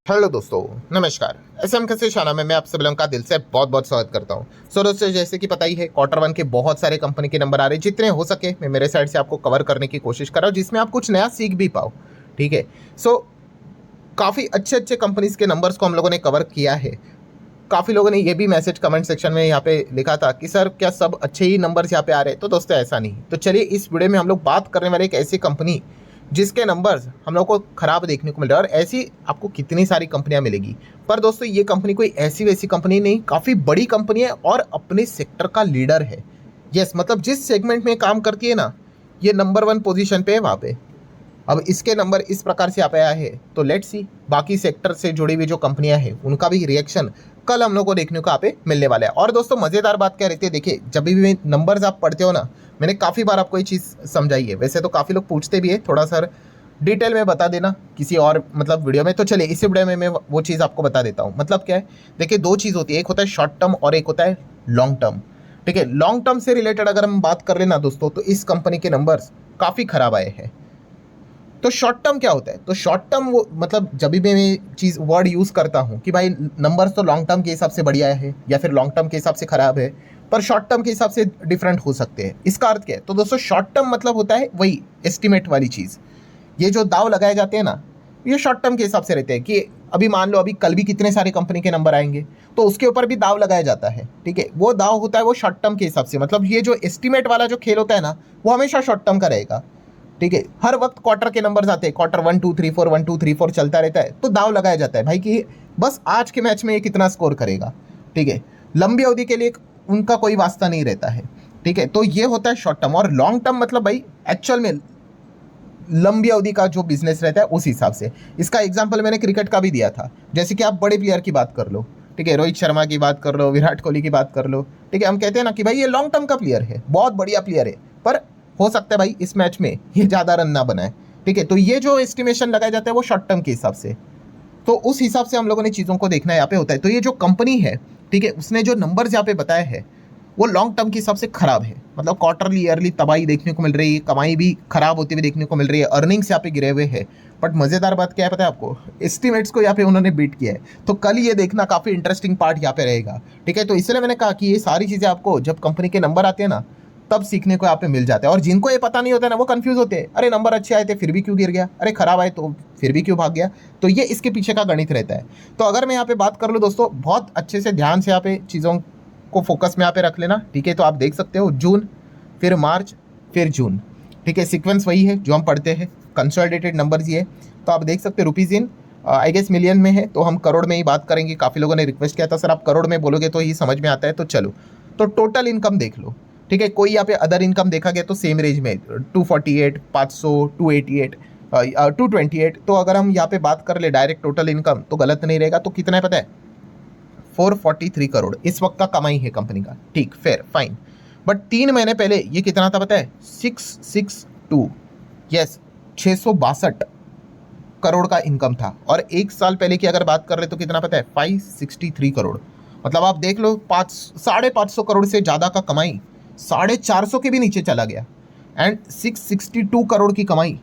Hello दोस्तों, नमस्कार। SM से शाना में मैं आप सब लोगों का दिल से बहुत बहुत स्वागत करता हूं। सो दोस्तों, जैसे कि पता ही है, क्वार्टर वन के बहुत सारे कंपनी के नंबर आ रहे हैं। जितने हो सके मैं मेरे साइड से आपको कवर करने की कोशिश कर रहा हूं, जिसमें आप कुछ नया सीख भी पाओ। ठीक है। सो काफ़ी अच्छे अच्छे कंपनीज के नंबर्स को हम लोगों ने कवर किया है। काफ़ी लोगों ने ये भी मैसेज कमेंट सेक्शन में यहाँ पे लिखा था कि सर क्या सब अच्छे ही नंबर्स यहाँ पे आ रहे हैं। तो दोस्तों ऐसा नहीं। तो चलिए इस वीडियो में हम लोग बात करने वाले एक ऐसी कंपनी जिसके नंबर्स हम लोग को खराब देखने को मिल रहा है, और ऐसी आपको कितनी सारी कंपनियां मिलेगी। पर दोस्तों ये कंपनी कोई ऐसी वैसी कंपनी नहीं, काफ़ी बड़ी कंपनी है और अपने सेक्टर का लीडर है। यस, मतलब जिस सेगमेंट में काम करती है ना, ये नंबर वन पोजीशन पे है वहाँ पे। अब इसके नंबर इस प्रकार से आप आया है, तो लेट्स सी बाकी सेक्टर से जुड़ी हुई जो कंपनियां हैं उनका भी रिएक्शन कल हम लोग को देखने को यहाँ पे मिलने वाला है। और दोस्तों मज़ेदार बात क्या रहती है, देखिए जब भी नंबर्स आप पढ़ते हो ना, मैंने काफ़ी बार आपको ये चीज़ समझाई है। वैसे तो काफ़ी लोग पूछते भी है, थोड़ा सा डिटेल में बता देना किसी और मतलब वीडियो में। तो चलिए इसी वीडियो में मैं वो चीज़ आपको बता देता हूँ। मतलब क्या है, देखिए दो चीज़ होती है, एक होता है शॉर्ट टर्म और एक होता है लॉन्ग टर्म। ठीक है, लॉन्ग टर्म से रिलेटेड अगर हम बात कर लेना दोस्तों, तो इस कंपनी के नंबर्स काफ़ी खराब आए हैं। तो शॉर्ट टर्म क्या होता है, तो शॉर्ट टर्म वो मतलब जब भी मैं चीज़ वर्ड यूज़ करता हूँ कि भाई नंबर्स तो लॉन्ग टर्म के हिसाब से बढ़िया है या फिर लॉन्ग टर्म के हिसाब से खराब है, पर शॉर्ट टर्म के हिसाब से डिफरेंट हो सकते हैं। इसका अर्थ क्या है, तो दोस्तों शॉर्ट टर्म मतलब होता है वही एस्टिमेट वाली चीज़। ये जो दाव लगाए जाते हैं ना, ये शॉर्ट टर्म के हिसाब से रहते हैं कि अभी मान लो अभी कल भी कितने सारे कंपनी के नंबर आएंगे, तो उसके ऊपर भी दाव लगाया जाता है। ठीक है, वो दाव होता है वो शॉर्ट टर्म के हिसाब से। मतलब ये जो एस्टिमेट वाला जो खेल होता है ना, वो हमेशा शॉर्ट टर्म का रहेगा। ठीक है, हर वक्त क्वार्टर के नंबर्स आते हैं, क्वार्टर 1 2 3 4 1 2 3 4 चलता रहता है, तो दाव लगाया जाता है भाई कि बस आज के मैच में ये कितना स्कोर करेगा। ठीक है, लंबी अवधि के लिए उनका कोई वास्ता नहीं रहता है। ठीक है, तो ये होता है शॉर्ट टर्म। और लॉन्ग टर्म मतलब भाई एक्चुअल में लंबी अवधि का जो बिजनेस रहता है उस हिसाब से। इसका एग्जाम्पल मैंने क्रिकेट का भी दिया था। जैसे कि आप बड़े प्लेयर की बात कर लो, ठीक है, रोहित शर्मा की बात कर लो, विराट कोहली की बात कर लो। ठीक है, हम कहते हैं ना कि भाई ये लॉन्ग टर्म का प्लेयर है, बहुत बढ़िया प्लेयर है, पर हो सकता है भाई इस मैच में ये ज़्यादा रन ना बनाए। ठीक है, तो ये जो एस्टिमेशन लगाया जाता है वो शॉर्ट टर्म के हिसाब से। तो उस हिसाब से हम लोगों ने चीज़ों को देखना यहाँ पे होता है। तो ये जो कंपनी है, ठीक है, उसने जो नंबर्स यहाँ पे बताए हैं वो लॉन्ग टर्म के हिसाब से खराब है। मतलब क्वार्टरली ईयरली तबाही देखने को मिल रही है, कमाई भी खराब होती हुई देखने को मिल रही है, अर्निंग्स यहाँ पे गिरे हुए हैं। बट मज़ेदार बात क्या है पता है आपको, एस्टिमेट्स को यहाँ पे उन्होंने बीट किया है। तो कल ये देखना काफ़ी इंटरेस्टिंग पार्ट यहाँ पे रहेगा। ठीक है, तो इसलिए मैंने कहा कि ये सारी चीज़ें आपको जब कंपनी के नंबर आते हैं ना, तब सीखने को यहाँ पे मिल जाता है। और जिनको ये पता नहीं होता है ना, वो कंफ्यूज होते हैं, अरे नंबर अच्छे आए थे फिर भी क्यों गिर गया, अरे खराब आए तो फिर भी क्यों भाग गया। तो ये इसके पीछे का गणित रहता है। तो अगर मैं यहाँ पे बात कर लूँ दोस्तों, बहुत अच्छे से ध्यान से यहाँ पे चीज़ों को फोकस में यहाँ पे रख लेना। ठीक है, तो आप देख सकते हो जून, फिर मार्च, फिर जून। ठीक है, सीक्वेंस वही है जो हम पढ़ते हैं, कंसोलिडेटेड नंबर्स ये। तो आप देख सकते हो rupees in I guess million में है, तो हम करोड़ में ही बात करेंगे। काफ़ी लोगों ने रिक्वेस्ट किया था सर आप करोड़ में बोलोगे तो ही समझ में आता है, तो चलो तो टोटल इनकम देख लो। ठीक है, कोई यहाँ पे अदर इनकम देखा गया तो सेम रेंज में 248, 500, 288, 228। तो अगर हम यहाँ पे बात कर ले डायरेक्ट टोटल इनकम तो गलत नहीं रहेगा। तो कितना है पता है, 443 करोड़ इस वक्त का कमाई है कंपनी का। ठीक, फेयर, फाइन। बट 3 महीने पहले ये कितना था पता है, 662, यस 662 करोड़ का इनकम था। और 1 साल पहले की अगर बात कर रहे तो कितना पता है, 563 करोड़। मतलब आप देख लो 550 करोड़ से ज़्यादा का कमाई 450 के भी नीचे चला गया। एंड 662 करोड़ की कमाई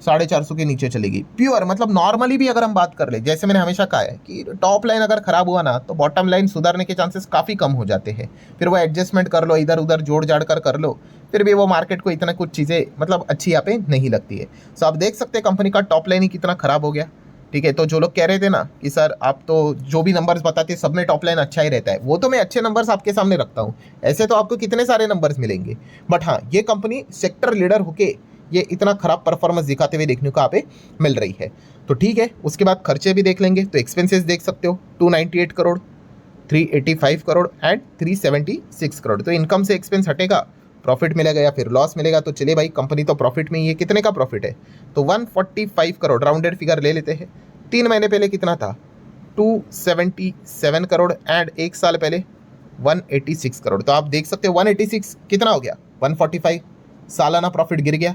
450 के नीचे चलेगी प्योर। मतलब नॉर्मली भी अगर हम बात कर ले, जैसे मैंने हमेशा कहा है कि टॉप लाइन अगर खराब हुआ ना, तो बॉटम लाइन सुधारने के चांसेस काफ़ी कम हो जाते हैं। फिर वो एडजस्टमेंट कर लो, इधर उधर जोड़ जाड़ कर लो, फिर भी वो मार्केट को इतना कुछ चीज़ें मतलब अच्छी यहाँ पे नहीं लगती है। सो आप देख सकते हैं कंपनी का टॉप लाइन ही कितना खराब हो गया। ठीक है, तो जो लोग कह रहे थे ना कि सर आप तो जो भी नंबर्स बताते हैं सब में टॉप लाइन अच्छा ही रहता है, वो तो मैं अच्छे नंबर्स आपके सामने रखता हूँ। ऐसे तो आपको कितने सारे नंबर्स मिलेंगे, बट हाँ ये कंपनी सेक्टर लीडर होके ये इतना खराब परफॉर्मेंस दिखाते हुए देखने को यहाँ पे मिल रही है। तो ठीक है, उसके बाद खर्चे भी देख लेंगे। तो एक्सपेंसेस देख सकते हो, 298 करोड़, 385 करोड़ एंड 376 करोड़। तो इनकम से एक्सपेंस हटेगा, प्रॉफिट मिलेगा या फिर लॉस मिलेगा। तो चलिए भाई कंपनी तो प्रॉफिट में ही है। कितने का प्रॉफिट है, तो 145 करोड़, राउंडेड फिगर ले लेते हैं। 3 महीने पहले कितना था, 277 करोड़ एंड 1 साल पहले 186 करोड़। तो आप देख सकते हो 186 कितना हो गया, 145। सालाना प्रॉफिट गिर गया।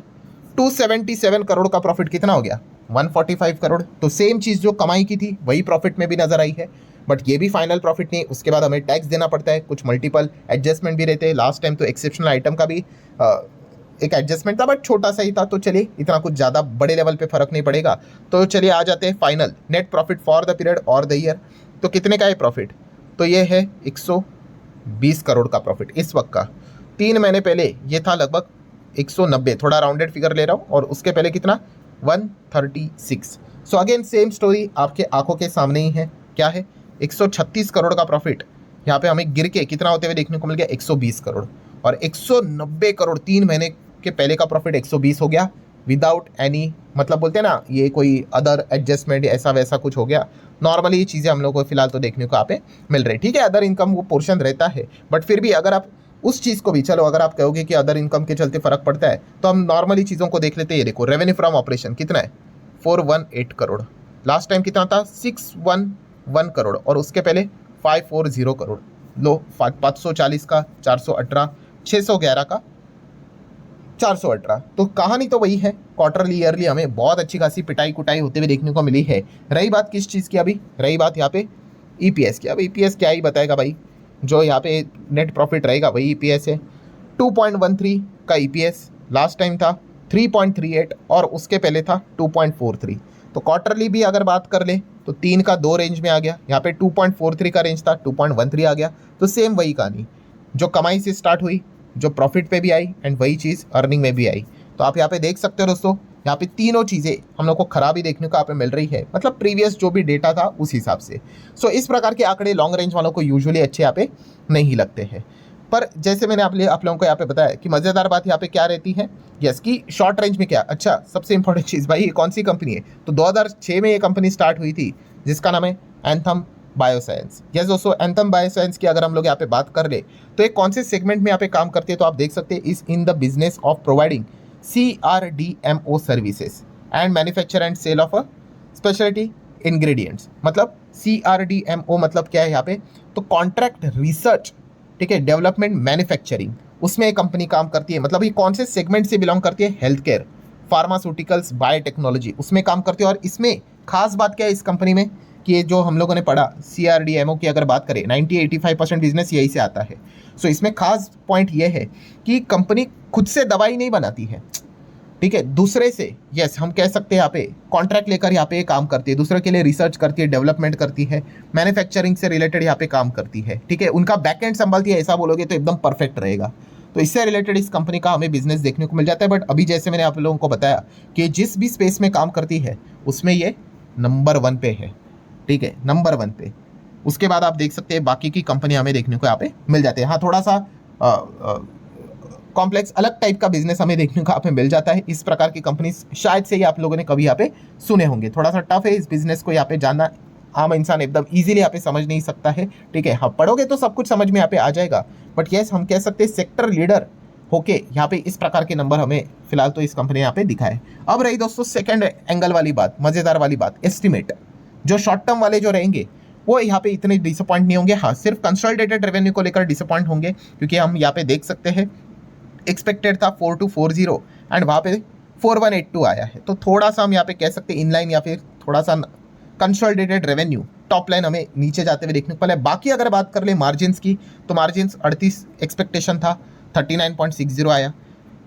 277 करोड़ का प्रॉफिट कितना हो गया, 145 करोड़। तो सेम चीज़ जो कमाई की थी वही प्रॉफिट में भी नजर आई है। बट ये भी फाइनल प्रॉफिट नहीं, उसके बाद हमें टैक्स देना पड़ता है, कुछ मल्टीपल एडजस्टमेंट भी रहते हैं। लास्ट टाइम तो एक्सेप्शनल आइटम का भी एक एडजस्टमेंट था, बट छोटा सा ही था, तो चलिए इतना कुछ ज़्यादा बड़े लेवल पे फर्क नहीं पड़ेगा। तो चलिए आ जाते हैं final net profit for the period और द ईयर। तो कितने का है प्रॉफिट? तो ये है 120 करोड़ का प्रॉफिट इस वक्त का। 3 महीने पहले ये था लगभग 190, थोड़ा राउंडेड फिगर ले रहा हूँ, और उसके पहले कितना? 136। सो अगेन सेम स्टोरी आपके आंखों के सामने ही है। क्या है? 136 करोड़ का प्रॉफिट यहाँ पे हमें गिर के कितना होते हुए देखने को मिल गया? 120 करोड़। और 190 करोड़ 3 महीने के पहले का प्रॉफिट 120 हो गया विदाउट एनी, मतलब बोलते हैं ना, ये कोई अदर एडजस्टमेंट ऐसा वैसा कुछ हो गया। नॉर्मली ये चीज़ें हम लोग को फिलहाल तो देखने को यहाँ पे मिल रही। ठीक है, अदर इनकम वो पोर्शन रहता है, बट फिर भी अगर आप उस चीज़ को भी, चलो अगर आप कहोगे कि अदर इनकम के चलते फर्क पड़ता है, तो हम नॉर्मली चीज़ों को देख लेते हैं। ये देखो, रेवेन्यू फ्रॉम ऑपरेशन कितना है? 418 करोड़। लास्ट टाइम कितना था? 611 करोड़, और उसके पहले 540 करोड़। लो 540 का 418, 611 का 418। तो कहानी तो वही है, क्वार्टरली ईयरली हमें बहुत अच्छी खासी पिटाई कुटाई होते हुए देखने को मिली है। रही बात किस चीज़ की? अभी रही बात यहाँ पे ईपीएस की। अब ईपीएस क्या ही बताएगा भाई, जो यहाँ पे नेट प्रॉफिट रहेगा वही ईपीएस है। 2.13 का ईपीएस लास्ट टाइम था, 3.38, और उसके पहले था 2.43। तो क्वार्टरली भी अगर बात कर ले तो 3 का 2 रेंज में आ गया, यहाँ पे 2.43 का रेंज था, 2.13 आ गया। तो सेम वही कहानी, जो कमाई से स्टार्ट हुई, जो प्रॉफिट पे भी आई, एंड वही चीज़ अर्निंग में भी आई। तो आप यहाँ पे देख सकते हो दोस्तों, यहाँ पे तीनों चीज़ें हम लोग को खराबी देखने को यहाँ पे मिल रही है, मतलब प्रीवियस जो भी डेटा था उस हिसाब से। सो इस प्रकार के आंकड़े लॉन्ग रेंज वालों को यूजुअली अच्छे यहाँ पे नहीं लगते हैं। पर जैसे मैंने आप लोगों को यहाँ पे बताया कि मज़ेदार बात यहाँ पे क्या रहती है, यस, कि शॉर्ट रेंज में क्या, अच्छा सबसे इंपॉर्टेंट चीज़ भाई, ये कौन सी कंपनी है? तो 2006 में ये कंपनी स्टार्ट हुई थी, जिसका नाम है एंथम बायोसाइंस। यस दोस्तों, एंथम बायोसाइंस की अगर हम लोग यहाँ पे बात कर ले तो एक कौन से सेगमेंट में यहाँ पे काम करती है, तो आप देख सकते हैं, is in the business of providing CRDMO services and manufacture and sale of speciality ingredients. मतलब CRDMO मतलब क्या है यहाँ पे? तो कॉन्ट्रैक्ट रिसर्च, ठीक है, डेवलपमेंट मैन्युफैक्चरिंग, उसमें एक कंपनी काम करती है। मतलब ये कौन से सेगमेंट से बिलोंग करती है? हेल्थ केयर, फार्मास्यूटिकल्स, बायोटेक्नोलॉजी, उसमें काम करती है। और इसमें खास बात क्या है इस कंपनी में, कि ये जो हम लोगों ने पढ़ा CRDMO की अगर बात करें, 90-85% बिजनेस यही से आता है। सो इसमें खास पॉइंट ये है कि कंपनी खुद से दवाई नहीं बनाती है, ठीक है, दूसरे से, यस हम कह सकते हैं यहाँ पे कॉन्ट्रैक्ट लेकर यहाँ पे काम करती है, दूसरे के लिए रिसर्च करती है, डेवलपमेंट करती है, मैन्युफैक्चरिंग से रिलेटेड यहाँ पे काम करती है, ठीक है, उनका बैकएंड संभालती है, ऐसा बोलोगे तो एकदम परफेक्ट रहेगा। तो इससे रिलेटेड इस कंपनी का हमें बिजनेस देखने को मिल जाता है। बट अभी जैसे मैंने आप लोगों को बताया कि जिस भी स्पेस में काम करती है उसमें ये नंबर 1 पे है, ठीक है, नंबर 1 पे। उसके बाद आप देख सकते हैं बाकी की कंपनी हमें देखने को यहाँ पे मिल जाते हैं। हाँ, थोड़ा सा कॉम्प्लेक्स अलग टाइप का बिजनेस हमें देखने को यहाँ पे मिल जाता है। इस प्रकार की कंपनी शायद से ही आप लोगों ने कभी यहाँ पे सुने होंगे। थोड़ा सा टफ है इस बिजनेस को यहाँ पे जानना, आम इंसान एकदम इजीली यहाँ पे समझ नहीं सकता है, ठीक है। हाँ, पढ़ोगे तो सब कुछ समझ में यहाँ पे आ जाएगा, बट यस हम कह सकते हैं सेक्टर लीडर होके यहाँ पे इस प्रकार के नंबर हमें फिलहाल तो इस कंपनी यहाँ पे दिखाए। अब रही दोस्तों सेकंड एंगल वाली बात, मजेदार वाली बात, एस्टिमेट। जो शॉर्ट टर्म वाले जो रहेंगे वो यहाँ पे इतने डिसअपॉइंट नहीं होंगे। हाँ, सिर्फ कंसोलिडेटेड रेवेन्यू को लेकर डिसअपॉइंट होंगे, क्योंकि हम यहाँ पे देख सकते हैं एक्सपेक्टेड था 4240 एंड वहाँ पे 4182 आया है। तो थोड़ा सा हम यहाँ पे कह सकते हैं इनलाइन या फिर थोड़ा सा कंसोलिडेटेड रेवेन्यू टॉप लाइन हमें नीचे जाते हुए देखने को मिला है। बाकी अगर बात कर ले मार्जिन्स की, तो मार्जिन्स 38 एक्सपेक्टेशन था, 39.60 आया।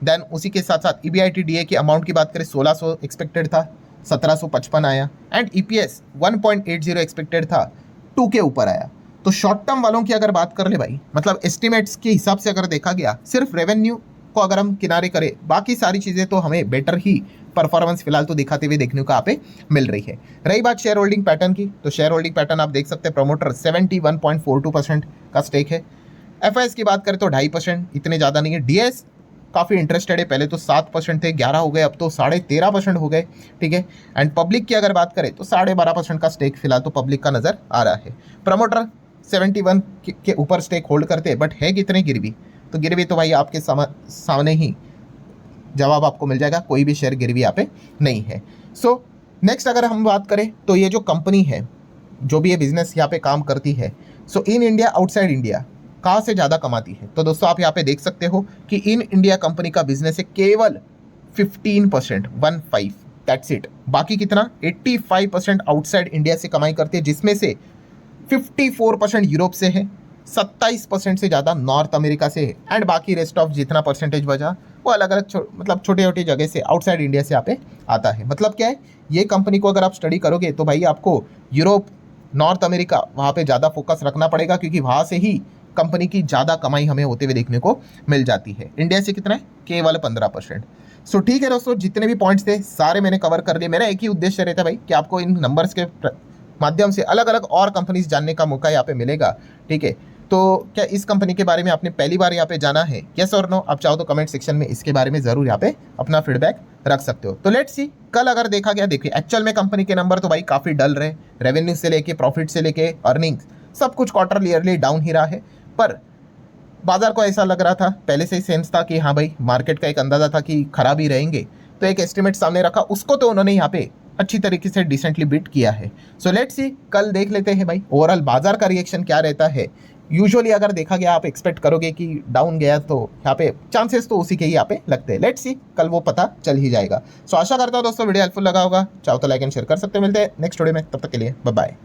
देन उसी के साथ साथ EBITDA की अमाउंट की बात करें 1600 एक्सपेक्टेड था, 1755 आया। एंड EPS 1.80 एक्सपेक्टेड था, 2 के ऊपर आया। तो शॉर्ट टर्म वालों की अगर बात कर ले भाई, मतलब एस्टिमेट्स के हिसाब से अगर देखा गया, सिर्फ रेवेन्यू को अगर हम किनारे करें, बाकी सारी चीज़ें तो हमें बेटर ही परफॉर्मेंस फिलहाल तो दिखाते हुए देखने को यहाँ पे मिल रही है। रही बात शेयर होल्डिंग पैटर्न की, तो शेयर होल्डिंग पैटर्न आप देख सकते हैं, प्रमोटर 71.42% का स्टेक है। FIS की बात करें तो 2.5%, इतने ज़्यादा नहीं है। DS काफ़ी इंटरेस्टेड है, पहले तो 7% थे, 11 हो गए, अब तो 13.5% हो गए, ठीक है। एंड पब्लिक की अगर बात करें तो 12.5% का स्टेक फिलहाल तो पब्लिक का नज़र आ रहा है। प्रमोटर 71 के ऊपर स्टेक होल्ड करते हैं, बट है कितने गिरवी? तो गिरवी तो भाई आपके सामने ही जवाब आपको मिल जाएगा, कोई भी शेयर गिरवी यहाँ पे नहीं है। सो नेक्स्ट अगर हम बात करें तो ये जो कंपनी है, जो भी ये बिजनेस यहाँ पे काम करती है, सो इन इंडिया आउटसाइड इंडिया कहाँ से ज़्यादा कमाती है? तो दोस्तों आप यहाँ पे देख सकते हो कि इन इंडिया कंपनी का बिजनेस है केवल 15%, 15, दैट्स इट। बाकी कितना? 85% आउटसाइड इंडिया से कमाई करती है, जिसमें से 54% यूरोप से है, 27% से ज़्यादा नॉर्थ अमेरिका से है, एंड बाकी रेस्ट ऑफ जितना परसेंटेज बचा वो अलग अलग मतलब छोटी छोटी जगह से आउटसाइड इंडिया से यहाँ पे आता है। मतलब क्या है, ये कंपनी को अगर आप स्टडी करोगे तो भाई आपको यूरोप, नॉर्थ अमेरिका, वहाँ पे ज़्यादा फोकस रखना पड़ेगा, क्योंकि वहाँ से ही कंपनी की ज़्यादा कमाई हमें होते हुए देखने को मिल जाती है। इंडिया से कितना है, केवल 15%। सो ठीक है दोस्तों, जितने भी पॉइंट्स थे सारे मैंने कवर कर लिए। मेरा एक ही उद्देश्य रहता है भाई कि आपको इन नंबर्स के माध्यम से अलग अलग और कंपनीज जानने का मौका यहाँ पे मिलेगा। ठीक है, तो क्या इस कंपनी के बारे में आपने पहली बार यहाँ पे जाना है, यस और नो? आप चाहो तो कमेंट सेक्शन में इसके बारे में जरूर यहाँ पे अपना फीडबैक रख सकते हो। तो लेट्स सी, कल अगर देखा गया, देखिए एक्चुअल में कंपनी के नंबर तो भाई काफ़ी डल रहे, रेवेन्यू से लेके प्रॉफिट से लेके अर्निंग्स सब कुछ क्वार्टर ईयरली डाउन ही रहा है। पर बाजार को ऐसा लग रहा था, पहले से ही सेंस था कि हाँ भाई मार्केट का एक अंदाजा था कि खराब ही रहेंगे, तो एक एस्टिमेट सामने रखा, उसको तो उन्होंने यहाँ पे अच्छी तरीके से डिसेंटली बीट किया है। सो लेट्स सी, कल देख लेते हैं भाई ओवरऑल बाजार का रिएक्शन क्या रहता है। यूजुअली अगर देखा गया, आप एक्सपेक्ट करोगे कि डाउन गया, तो यहाँ पे चांसेस तो उसी के ही यहाँ पे लगते हैं। लेट्स सी, कल वो पता चल ही जाएगा। सो आशा करता हूँ दोस्तों वीडियो हेल्पफुल लगा होगा। चाहो तो लाइक एंड शेयर कर सकते हैं। मिलते हैं नेक्स्ट वीडियो में, तब तक के लिए बाय बाय।